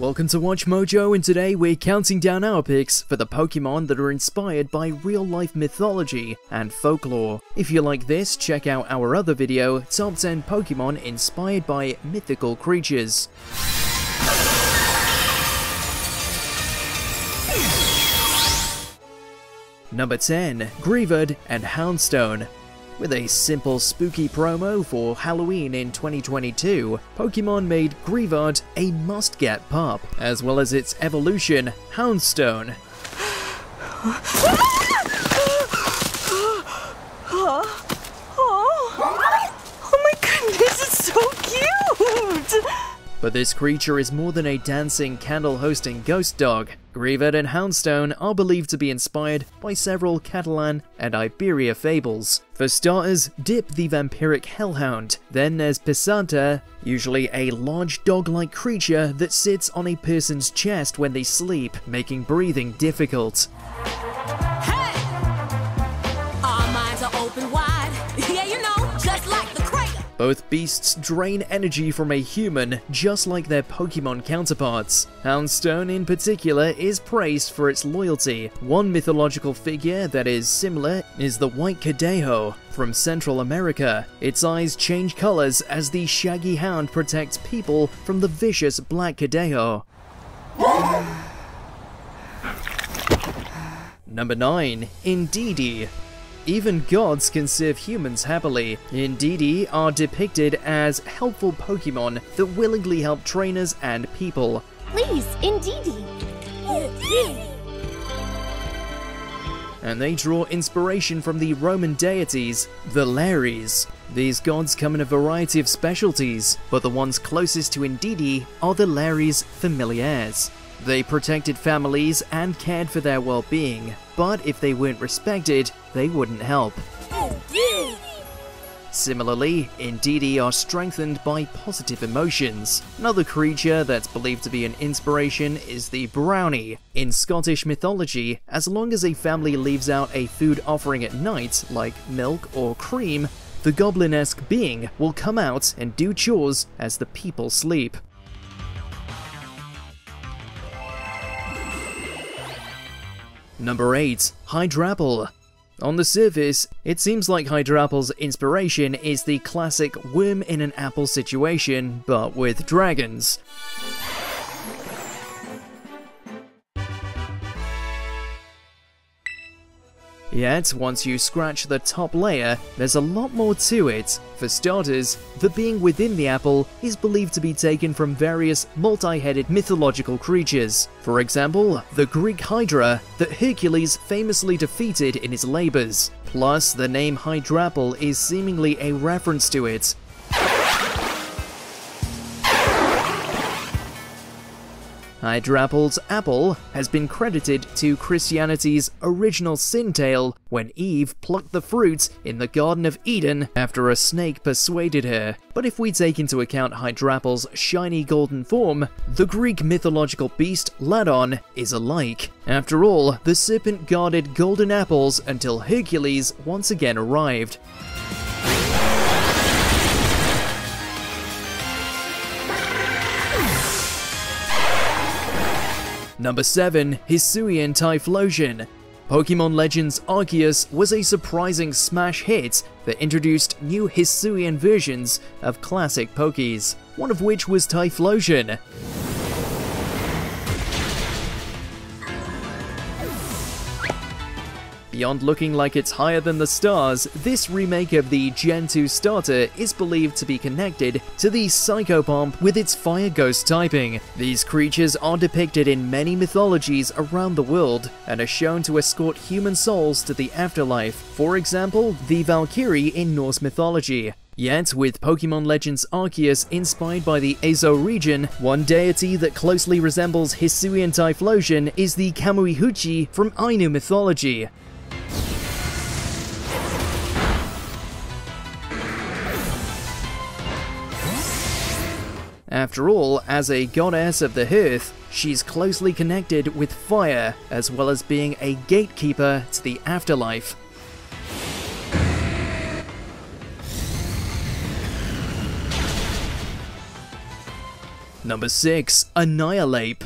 Welcome to WatchMojo, and today we're counting down our picks for the Pokemon that are inspired by real-life mythology and folklore. If you like this, check out our other video, Top 10 Pokemon Inspired by Mythical Creatures. Number 10. Greavard and Houndstone. With a simple spooky promo for Halloween in 2022, Pokemon made Greavard a must-get pup, as well as its evolution, Houndstone. Oh my goodness, it's so cute! But this creature is more than a dancing, candle-hosting ghost dog. Greavard and Houndstone are believed to be inspired by several Catalan and Iberia fables. For starters, Dip the vampiric hellhound. Then there's Pisanta, usually a large dog-like creature that sits on a person's chest when they sleep, making breathing difficult. Hey! Our minds are open wide. Yeah, you know, just like the crater. Both beasts drain energy from a human, just like their Pokemon counterparts. Houndstone in particular is praised for its loyalty. One mythological figure that is similar is the White Cadejo from Central America. Its eyes change colors as the shaggy hound protects people from the vicious Black Cadejo. Number 9. Indeedee. Even gods can serve humans happily. Indeedee are depicted as helpful Pokemon that willingly help trainers and people. Please, Indeedee. And they draw inspiration from the Roman deities, the Lares. These gods come in a variety of specialties, but the ones closest to Indeedee are the Lares familiares. They protected families and cared for their well-being, but if they weren't respected, they wouldn't help. Similarly, Indeedee are strengthened by positive emotions. Another creature that's believed to be an inspiration is the Brownie. In Scottish mythology, as long as a family leaves out a food offering at night, like milk or cream, the goblin-esque being will come out and do chores as the people sleep. Number 8. Hydrapple. On the surface, it seems like Hydrapple's inspiration is the classic worm in an apple situation, but with dragons. Yet, once you scratch the top layer, there's a lot more to it. For starters, the being within the apple is believed to be taken from various multi-headed mythological creatures. For example, the Greek Hydra that Hercules famously defeated in his labors. Plus, the name Hydrapple is seemingly a reference to it. Hydrapple's apple has been credited to Christianity's original sin tale when Eve plucked the fruit in the Garden of Eden after a snake persuaded her. But if we take into account Hydrapple's shiny golden form, the Greek mythological beast Ladon is alike. After all, the serpent guarded golden apples until Hercules once again arrived. Number 7. Hisuian Typhlosion. Pokemon Legends Arceus was a surprising smash hit that introduced new Hisuian versions of classic Pokies, one of which was Typhlosion. Beyond looking like it's higher than the stars, this remake of the Gen 2 starter is believed to be connected to the Psychopomp with its Fire Ghost typing. These creatures are depicted in many mythologies around the world and are shown to escort human souls to the afterlife, for example, the Valkyrie in Norse mythology. Yet, with Pokemon Legends Arceus inspired by the Azo region, one deity that closely resembles Hisuian Typhlosion is the Kamuihuchi from Ainu mythology. After all, as a goddess of the hearth, she's closely connected with fire, as well as being a gatekeeper to the afterlife. Number 6. Annihilape.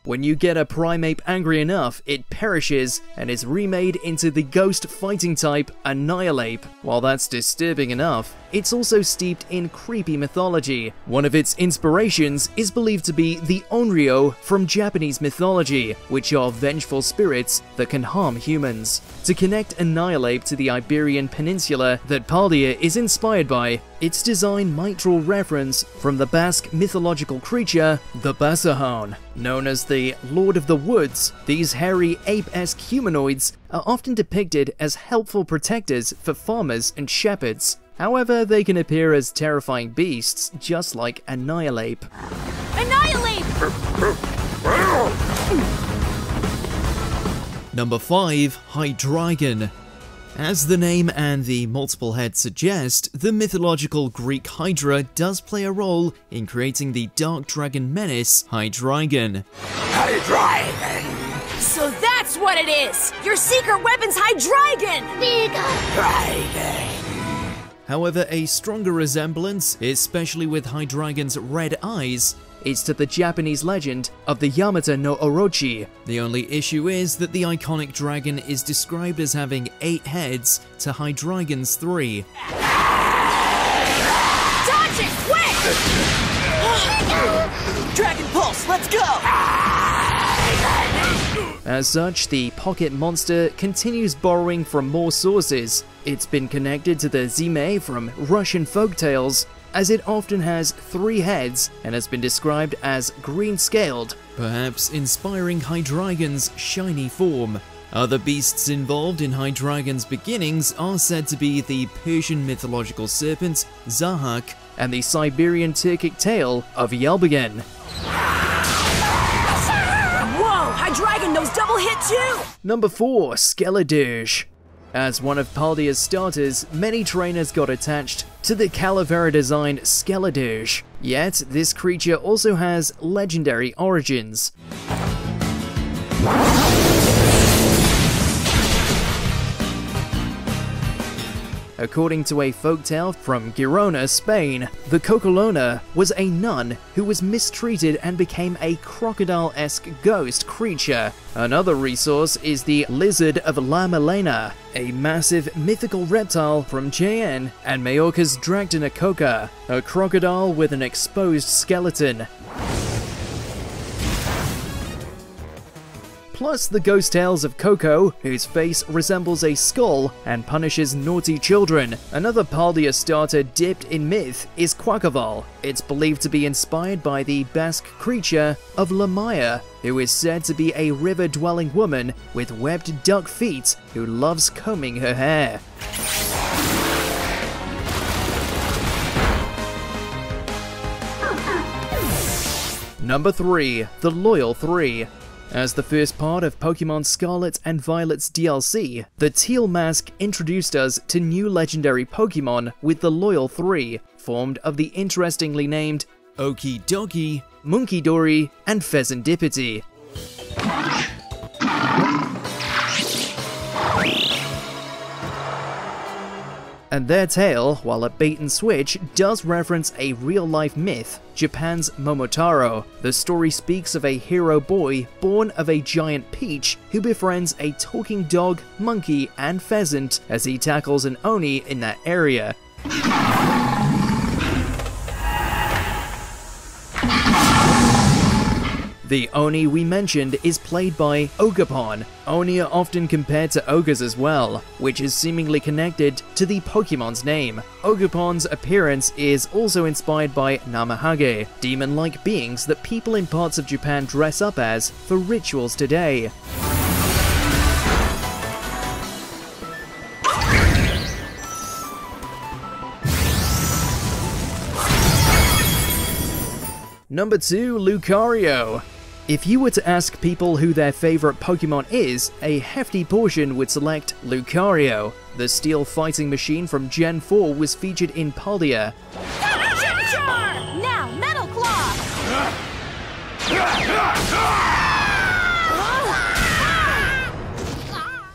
When you get a Primeape angry enough, it perishes and is remade into the ghost fighting type Annihilape. While that's disturbing enough, it's also steeped in creepy mythology. One of its inspirations is believed to be the Onryo from Japanese mythology, which are vengeful spirits that can harm humans. To connect Annihilape to the Iberian Peninsula that Paldea is inspired by, its design might draw reference from the Basque mythological creature, the Basahoun. Known as the Lord of the Woods, these hairy ape-esque humanoids are often depicted as helpful protectors for farmers and shepherds. However, they can appear as terrifying beasts, just like Annihilape. Annihilate! Number 5. Hydreigon. As the name and the multiple heads suggest, the mythological Greek Hydra does play a role in creating the dark dragon menace, Hydreigon. Hydreigon! So that's what it is! Your secret weapon's Hydreigon! Big Hydreigon! However, a stronger resemblance, especially with Hydreigon's red eyes, is to the Japanese legend of the Yamata no Orochi. The only issue is that the iconic dragon is described as having 8 heads to Hydreigon's 3. Dodge it, quick! Dragon Pulse, let's go! As such, the pocket monster continues borrowing from more sources. It's been connected to the Zime from Russian folktales, as it often has 3 heads and has been described as green-scaled, perhaps inspiring Hydreigon's shiny form. Other beasts involved in Hydreigon's beginnings are said to be the Persian mythological serpent Zahak and the Siberian Turkic tale of Yalbagan. Whoa, Hydreigon knows double hit too! Number 4. Skeledirge. As one of Paldea's starters, many trainers got attached to the Calavera designed Skeledirge. Yet, this creature also has legendary origins. According to a folktale from Girona, Spain, the Cocolona was a nun who was mistreated and became a crocodile-esque ghost creature. Another resource is the Lizard of La Melena, a massive mythical reptile from Jaén and Majorca's Dragdanacoca, a crocodile with an exposed skeleton. Plus the ghost tales of Coco, whose face resembles a skull and punishes naughty children. Another Paldea starter dipped in myth is Quacaval. It's believed to be inspired by the Basque creature of Lamaya, who is said to be a river-dwelling woman with webbed duck feet who loves combing her hair. Number 3. The Loyal 3. As the first part of Pokemon Scarlet and Violet's DLC, the Teal Mask introduced us to new legendary Pokemon with the Loyal 3, formed of the interestingly named Okidogi, Munkidori, and Pheasantipiti. And their tale, while a bait and switch, does reference a real-life myth, Japan's Momotaro. The story speaks of a hero boy born of a giant peach who befriends a talking dog, monkey, and pheasant as he tackles an Oni in that area. The Oni we mentioned is played by Ogerpon. Oni are often compared to ogres as well, which is seemingly connected to the Pokemon's name. Ogerpon's appearance is also inspired by Namahage, demon-like beings that people in parts of Japan dress up as for rituals today. Number 2, Lucario. If you were to ask people who their favorite Pokemon is, a hefty portion would select Lucario. The steel fighting machine from Gen 4 was featured in Paldea. Now, Metal Claw!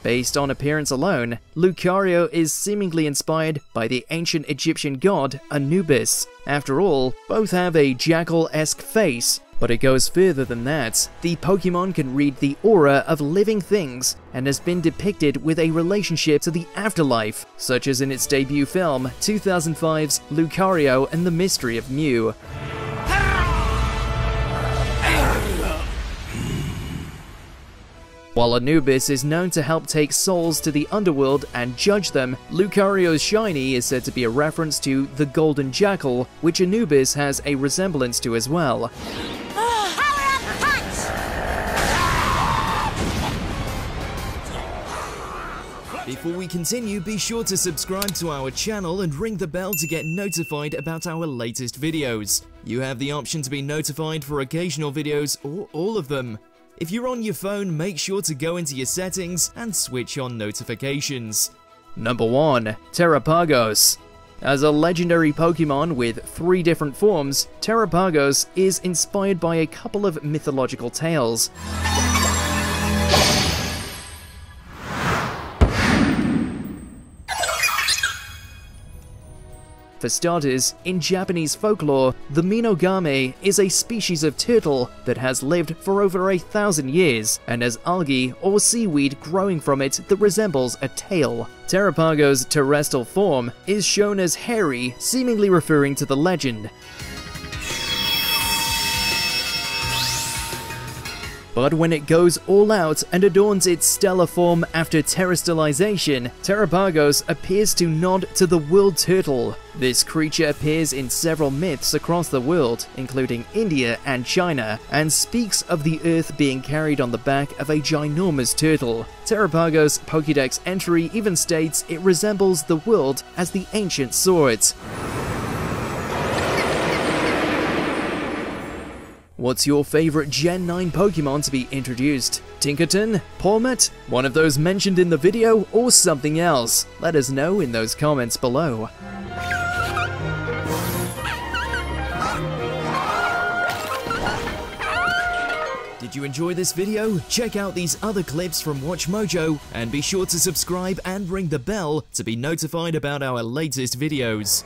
Based on appearance alone, Lucario is seemingly inspired by the ancient Egyptian god Anubis. After all, both have a jackal-esque face, but it goes further than that. The Pokemon can read the aura of living things and has been depicted with a relationship to the afterlife, such as in its debut film, 2005's Lucario and the Mystery of Mew. While Anubis is known to help take souls to the underworld and judge them, Lucario's shiny is said to be a reference to the golden jackal, which Anubis has a resemblance to as well. Before we continue, be sure to subscribe to our channel and ring the bell to get notified about our latest videos. You have the option to be notified for occasional videos or all of them. If you're on your phone, make sure to go into your settings and switch on notifications. Number 1. Terrapagos. As a legendary Pokemon with 3 different forms, Terrapagos is inspired by a couple of mythological tales. For starters, in Japanese folklore, the Minogame is a species of turtle that has lived for over 1,000 years and has algae or seaweed growing from it that resembles a tail. Terrapagos' terrestrial form is shown as hairy, seemingly referring to the legend. But when it goes all out and adorns its stellar form after terrestrialization, Terrapagos appears to nod to the world turtle. This creature appears in several myths across the world, including India and China, and speaks of the earth being carried on the back of a ginormous turtle. Terrapagos' Pokédex entry even states it resembles the world as the ancients saw it. What's your favorite Gen 9 Pokemon to be introduced? Tinkaton? Pawmot? One of those mentioned in the video, or something else? Let us know in those comments below. Did you enjoy this video? Check out these other clips from WatchMojo, and be sure to subscribe and ring the bell to be notified about our latest videos.